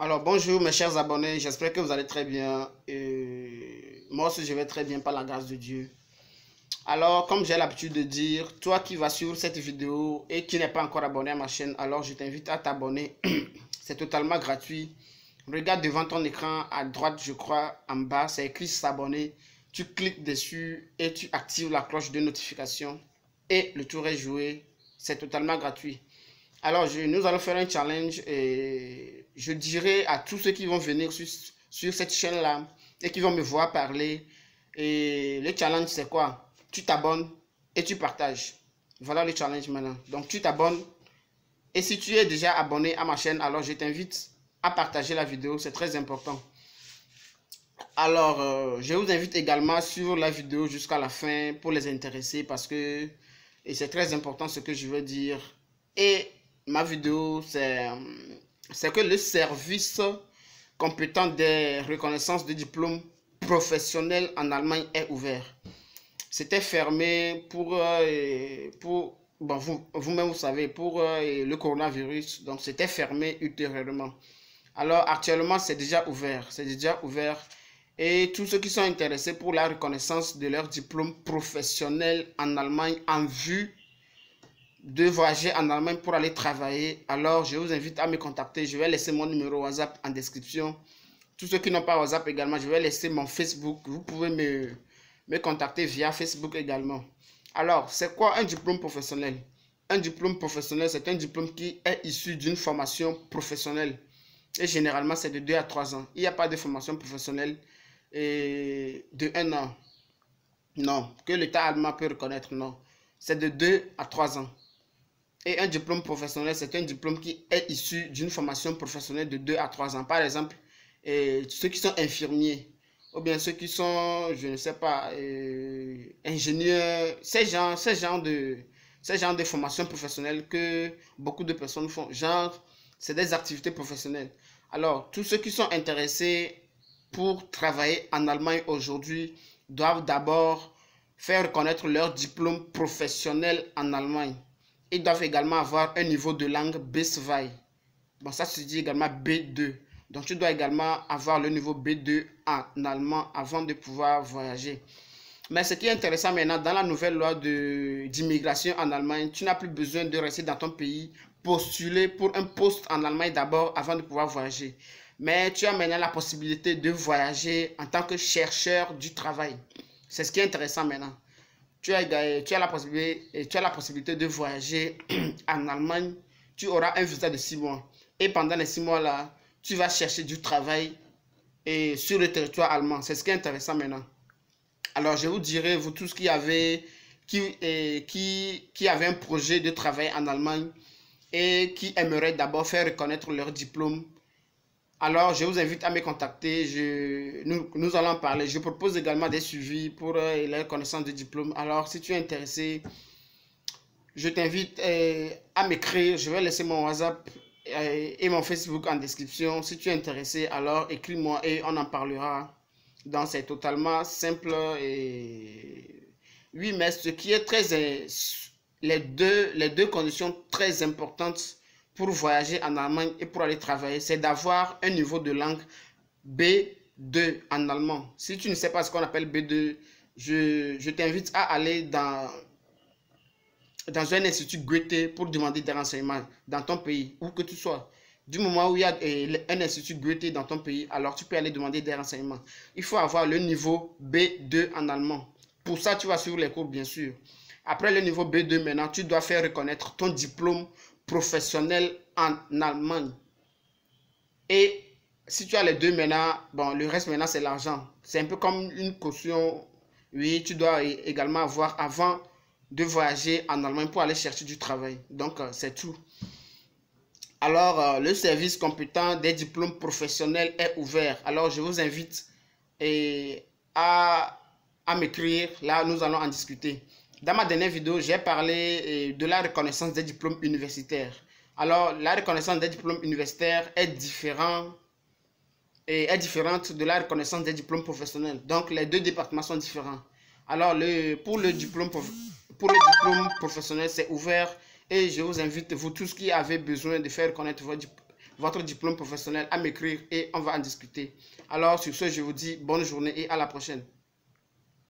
Alors bonjour mes chers abonnés, j'espère que vous allez très bien. Moi aussi je vais très bien par la grâce de Dieu. Alors comme j'ai l'habitude de dire, toi qui vas suivre cette vidéo et qui n'est pas encore abonné à ma chaîne, alors je t'invite à t'abonner. C'est totalement gratuit. Regarde devant ton écran à droite, je crois, en bas, c'est écrit s'abonner. Tu cliques dessus et tu actives la cloche de notification et le tour est joué. C'est totalement gratuit. Alors, nous allons faire un challenge et je dirais à tous ceux qui vont venir sur cette chaîne-là et qui vont me voir parler. Et le challenge, c'est quoi? Tu t'abonnes et tu partages. Voilà le challenge maintenant. Donc, tu t'abonnes et si tu es déjà abonné à ma chaîne, alors je t'invite à partager la vidéo. C'est très important. Alors, je vous invite également à suivre la vidéo jusqu'à la fin pour les intéresser parce que et c'est très important ce que je veux dire. Et ma vidéo, c'est que le service compétent des reconnaissances de diplômes professionnels en Allemagne est ouvert. C'était fermé bon, vous-même vous savez, pour le coronavirus. Donc, c'était fermé ultérieurement. Alors, actuellement, c'est déjà ouvert. C'est déjà ouvert. Et tous ceux qui sont intéressés pour la reconnaissance de leur diplôme professionnel en Allemagne en vue de voyager en Allemagne pour aller travailler, alors je vous invite à me contacter. Je vais laisser mon numéro WhatsApp en description. Tous ceux qui n'ont pas WhatsApp également, je vais laisser mon Facebook. Vous pouvez me contacter via Facebook également. Alors, c'est quoi un diplôme professionnel? Un diplôme professionnel, c'est un diplôme qui est issu d'une formation professionnelle. Et généralement, c'est de 2 à 3 ans. Il n'y a pas de formation professionnelle de 1 an. Non, que l'État allemand peut reconnaître, non. C'est de 2 à 3 ans. Et un diplôme professionnel, c'est un diplôme qui est issu d'une formation professionnelle de 2 à 3 ans. Par exemple, ceux qui sont infirmiers, ou bien ceux qui sont, je ne sais pas, ingénieurs, ces genres de formations professionnelles que beaucoup de personnes font. Genre, c'est des activités professionnelles. Alors, tous ceux qui sont intéressés pour travailler en Allemagne aujourd'hui doivent d'abord faire reconnaître leur diplôme professionnel en Allemagne. Ils doivent également avoir un niveau de langue B2. Bon, ça se dit également B2. Donc, tu dois également avoir le niveau B2 en allemand avant de pouvoir voyager. Mais ce qui est intéressant maintenant, dans la nouvelle loi d'immigration en Allemagne, tu n'as plus besoin de rester dans ton pays, postuler pour un poste en Allemagne d'abord avant de pouvoir voyager. Mais tu as maintenant la possibilité de voyager en tant que chercheur du travail. C'est ce qui est intéressant maintenant. Tu as la possibilité de voyager en Allemagne. Tu auras un visa de 6 mois. Et pendant les 6 mois-là, tu vas chercher du travail sur le territoire allemand. C'est ce qui est intéressant maintenant. Alors, je vous dirai, vous tous qui avez un projet de travail en Allemagne et qui aimeraient d'abord faire reconnaître leur diplôme, alors je vous invite à me contacter. Nous allons en parler. Je propose également des suivis pour la reconnaissance de diplôme. Alors, si tu es intéressé, je t'invite à m'écrire. Je vais laisser mon WhatsApp et mon Facebook en description. Si tu es intéressé, alors écris-moi et on en parlera. Donc, c'est totalement simple. Oui, mais ce qui est les deux conditions très importantes pour voyager en Allemagne et pour aller travailler, c'est d'avoir un niveau de langue B2 en allemand. Si tu ne sais pas ce qu'on appelle B2, je t'invite à aller dans un institut Goethe pour demander des renseignements dans ton pays, où que tu sois. Du moment où il y a un institut Goethe dans ton pays, alors tu peux aller demander des renseignements. Il faut avoir le niveau B2 en allemand. Pour ça, tu vas suivre les cours, bien sûr. Après le niveau B2, maintenant, tu dois faire reconnaître ton diplôme professionnel en Allemagne. Et si tu as les deux maintenant, bon, le reste maintenant, c'est l'argent. C'est un peu comme une caution. Oui, tu dois également avoir avant de voyager en Allemagne pour aller chercher du travail. Donc, c'est tout. Alors, le service compétent des diplômes professionnels est ouvert. Alors, je vous invite à m'écrire. Là, nous allons en discuter. Dans ma dernière vidéo, j'ai parlé de la reconnaissance des diplômes universitaires. Alors, la reconnaissance des diplômes universitaires est différente de la reconnaissance des diplômes professionnels. Donc, les deux départements sont différents. Alors, pour le diplôme professionnel, c'est ouvert. Et je vous invite, vous tous qui avez besoin de faire connaître votre diplôme professionnel, à m'écrire et on va en discuter. Alors sur ce, je vous dis bonne journée et à la prochaine.